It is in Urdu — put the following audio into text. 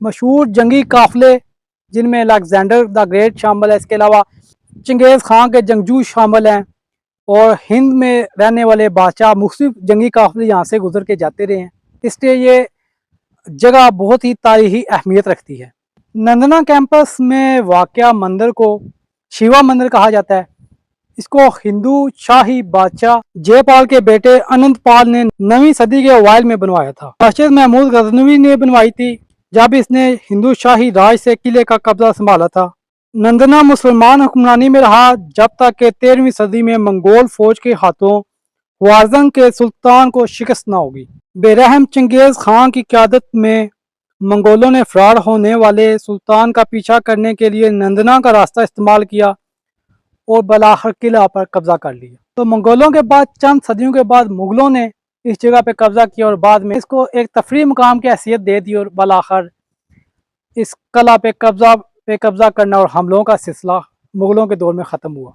مشہور جنگی قافلے جن میں الیگزینڈر دا گریٹ شامل ہے، اس کے علاوہ چنگیز خان کے جنگجو شامل ہیں، اور ہند میں رہنے والے بادشاہ مختلف جنگی قافلے یہاں سے گزر کے جاتے رہے ہیں، اس لیے یہ جگہ بہت ہی تاریخی اہمیت رکھتی ہے۔ نندنا کیمپس میں واقع مندر کو شیوا مندر کہا جاتا ہے۔ اس کو ہندو شاہی بادشاہ جے پال کے بیٹے اننت پال نے 9ویں صدی کے اوائل میں بنوایا تھا۔ راشد محمود غزنوی نے بنوائی تھی جب اس نے ہندو شاہی راج سے قلعے کا قبضہ سنبھالا تھا۔ نندنا مسلمان حکمرانی میں رہا جب تک کہ 13ویں صدی میں منگول فوج کے ہاتھوں خوارزم کے سلطان کو شکست نہ ہوگی۔ بے رحم چنگیز خان کی قیادت میں منگولوں نے فرار ہونے والے سلطان کا پیچھا کرنے کے لیے نندنا کا راستہ استعمال کیا اور بالآخر قلعہ پر قبضہ کر لیا۔ تو منگولوں کے بعد چند صدیوں کے بعد مغلوں نے اس جگہ پہ قبضہ کیا اور بعد میں اس کو ایک تفریحی مقام کی حیثیت دے دی، اور بالآخر اس قلعہ پہ قبضہ کرنا اور حملوں کا سلسلہ مغلوں کے دور میں ختم ہوا۔